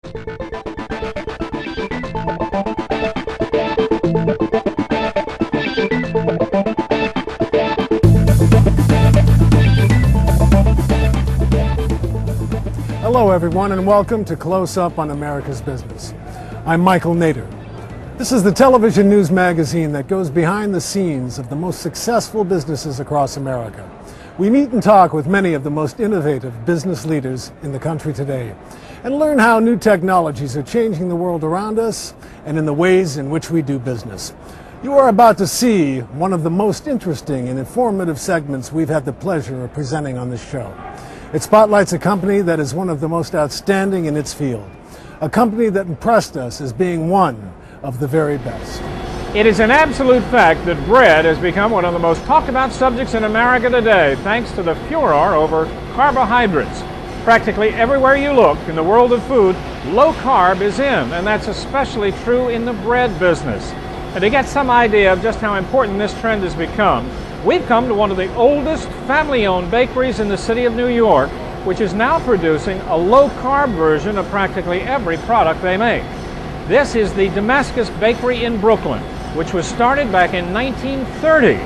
Hello everyone and welcome to Close Up on America's Business. I'm Michael Nader. This is the television news magazine that goes behind the scenes of the most successful businesses across America. We meet and talk with many of the most innovative business leaders in the country today and learn how new technologies are changing the world around us and in the ways in which we do business. You are about to see one of the most interesting and informative segments we've had the pleasure of presenting on this show. It spotlights a company that is one of the most outstanding in its field, a company that impressed us as being one of the very best. It is an absolute fact that bread has become one of the most talked about subjects in America today, thanks to the furor over carbohydrates. Practically everywhere you look in the world of food, low carb is in, and that's especially true in the bread business. And to get some idea of just how important this trend has become, we've come to one of the oldest family-owned bakeries in the city of New York, which is now producing a low-carb version of practically every product they make. This is the Damascus Bakery in Brooklyn, which was started back in 1930.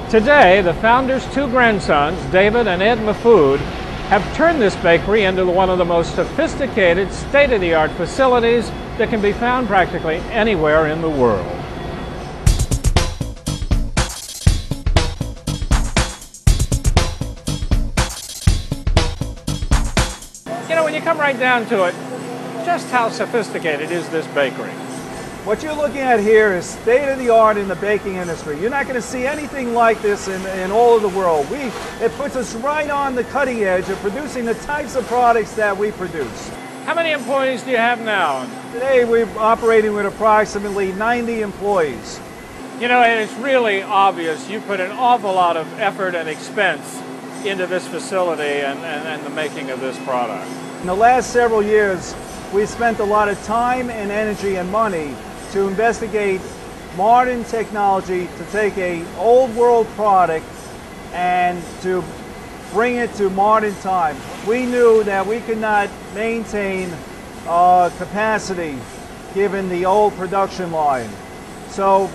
Today, the founders' two grandsons, David and Ed Mafoud, have turned this bakery into one of the most sophisticated, state-of-the-art facilities that can be found practically anywhere in the world. When you come right down to it, just how sophisticated is this bakery? What you're looking at here is state-of-the-art in the baking industry. You're not going to see anything like this in all of the world. It puts us right on the cutting edge of producing the types of products that we produce. How many employees do you have now? Today we're operating with approximately 90 employees. You know, it's really obvious you put an awful lot of effort and expense into this facility and the making of this product. In the last several years, we've spent a lot of time and energy and money to investigate modern technology to take an old world product and to bring it to modern times. We knew that we could not maintain capacity given the old production line. So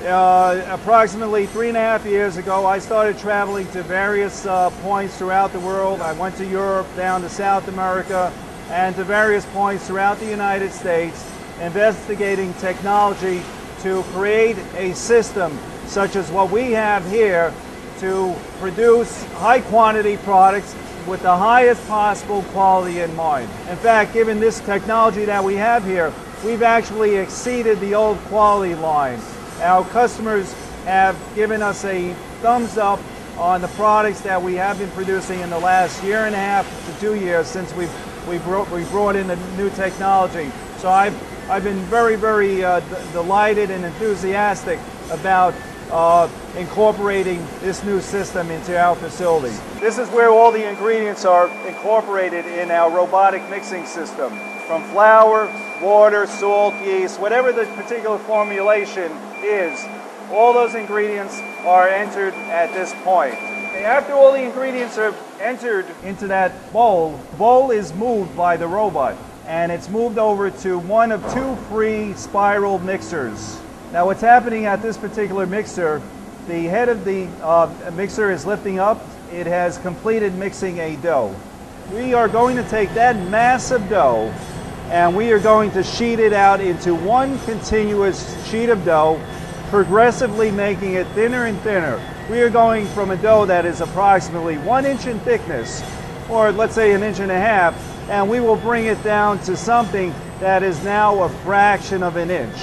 approximately 3.5 years ago, I started traveling to various points throughout the world. I went to Europe, down to South America, and to various points throughout the United States, investigating technology to create a system such as what we have here to produce high quantity products with the highest possible quality in mind. In fact, given this technology that we have here, we've actually exceeded the old quality line. Our customers have given us a thumbs up on the products that we have been producing in the last 1.5 to 2 years since we brought in the new technology. So I've been very, very delighted and enthusiastic about incorporating this new system into our facility. This is where all the ingredients are incorporated in our robotic mixing system. From flour, water, salt, yeast, whatever the particular formulation is, all those ingredients are entered at this point. After all the ingredients are entered into that bowl, the bowl is moved by the robot, and it's moved over to one of 2 pre-spiral mixers. Now what's happening at this particular mixer, the head of the mixer is lifting up. It has completed mixing a dough. We are going to take that massive dough and we are going to sheet it out into one continuous sheet of dough, progressively making it thinner and thinner. We are going from a dough that is approximately 1 inch in thickness, or let's say 1.5 inches, and we will bring it down to something that is now a fraction of an inch.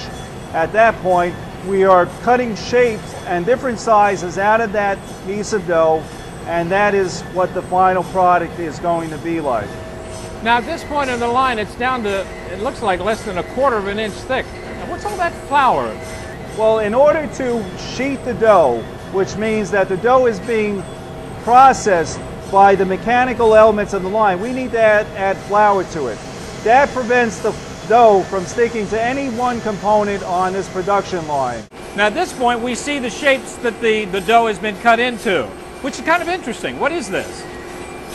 At that point, we are cutting shapes and different sizes out of that piece of dough, and that is what the final product is going to be like. Now at this point in the line, it's down to, it looks like less than 1/4 inch thick. Now, what's all that flour? Well, in order to sheet the dough, which means that the dough is being processed by the mechanical elements of the line, we need to add flour to it. That prevents the dough from sticking to any one component on this production line. Now at this point, we see the shapes that the dough has been cut into, which is kind of interesting. What is this?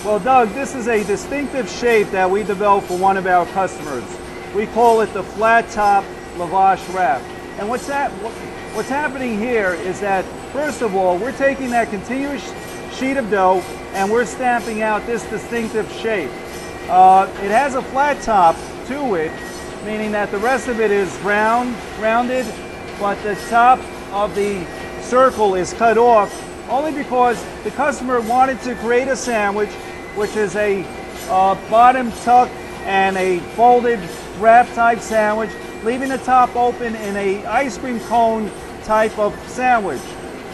Well, Doug, this is a distinctive shape that we developed for one of our customers. We call it the flat top lavash wrap. And what's happening here is that, first of all, we're taking that continuous sheet of dough and we're stamping out this distinctive shape. It has a flat top to it, meaning that the rest of it is rounded, but the top of the circle is cut off only because the customer wanted to create a sandwich, which is a bottom tuck and a folded wrap type sandwich, leaving the top open in a ice cream cone type of sandwich.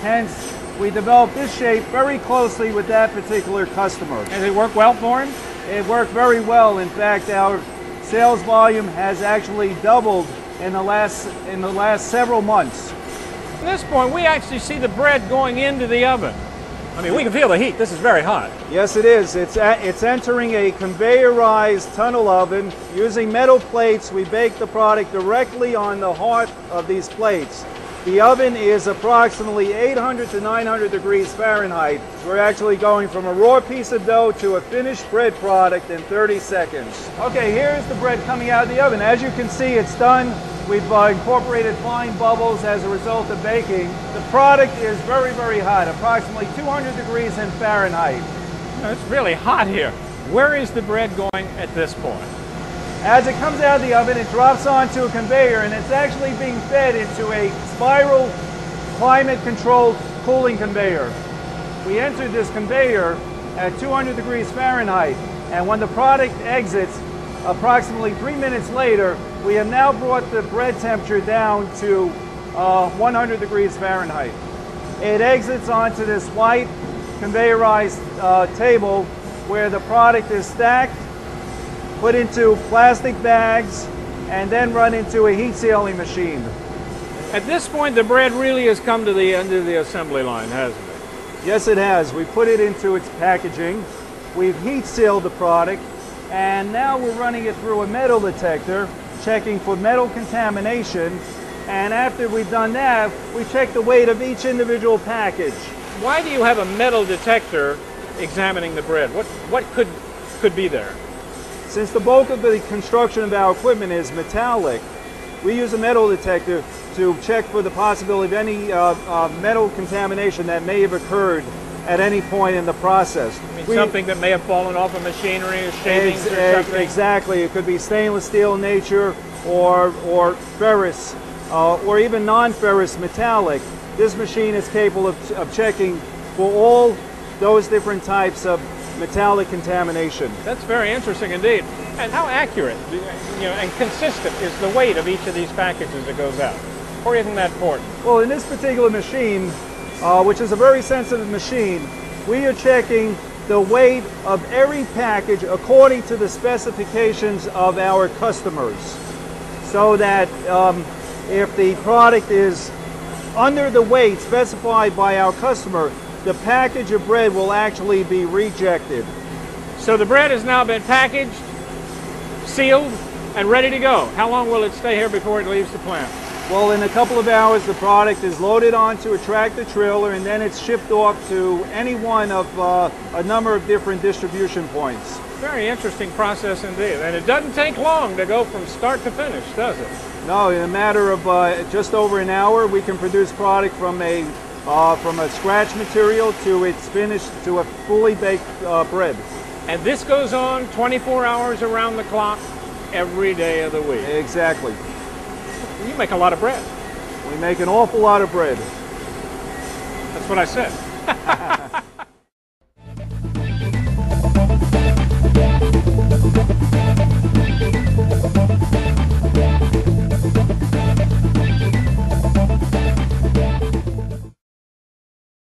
Hence, we developed this shape very closely with that particular customer. Does it work well for him? It worked very well. In fact, our sales volume has actually doubled in the last several months. At this point, we actually see the bread going into the oven. I mean, we can feel the heat. This is very hot. Yes, it is. It's entering a conveyorized tunnel oven. Using metal plates, we bake the product directly on the heart of these plates. The oven is approximately 800 to 900 degrees Fahrenheit. We're actually going from a raw piece of dough to a finished bread product in 30 seconds. Okay, here's the bread coming out of the oven. As you can see, it's done. We've incorporated fine bubbles as a result of baking. The product is very, very hot, approximately 200 degrees in Fahrenheit. It's really hot here. Where is the bread going at this point? As it comes out of the oven, it drops onto a conveyor and it's actually being fed into a spiral climate-controlled cooling conveyor. We entered this conveyor at 200 degrees Fahrenheit, and when the product exits, approximately 3 minutes later, we have now brought the bread temperature down to 100 degrees Fahrenheit. It exits onto this white conveyorized table where the product is stacked, put into plastic bags, and then run into a heat sealing machine. At this point, the bread really has come to the end of the assembly line, hasn't it? Yes, it has. We put it into its packaging. We've heat sealed the product, and now we're running it through a metal detector, checking for metal contamination. And after we've done that, we check the weight of each individual package. Why do you have a metal detector examining the bread? What could be there? Since the bulk of the construction of our equipment is metallic, we use a metal detector to check for the possibility of any metal contamination that may have occurred at any point in the process. I mean, something that may have fallen off of machinery or shavings or something? Exactly. It could be stainless steel in nature or ferrous or even non-ferrous metallic. This machine is capable of checking for all those different types of metallic contamination. That's very interesting indeed. And how accurate and consistent is the weight of each of these packages that goes out? Or isn't that important? Well, in this particular machine, which is a very sensitive machine, we are checking the weight of every package according to the specifications of our customers, so that if the product is under the weight specified by our customer, the package of bread will actually be rejected. So the bread has now been packaged, sealed, and ready to go. How long will it stay here before it leaves the plant? Well, in a couple of hours, the product is loaded onto a tractor trailer and then it's shipped off to any one of a number of different distribution points. Very interesting process indeed. And it doesn't take long to go from start to finish, does it? No, in a matter of just over an hour, we can produce product from a scratch material to its finished, to a fully baked bread. And this goes on 24 hours around the clock every day of the week. Exactly. You make a lot of bread. We make an awful lot of bread. That's what I said.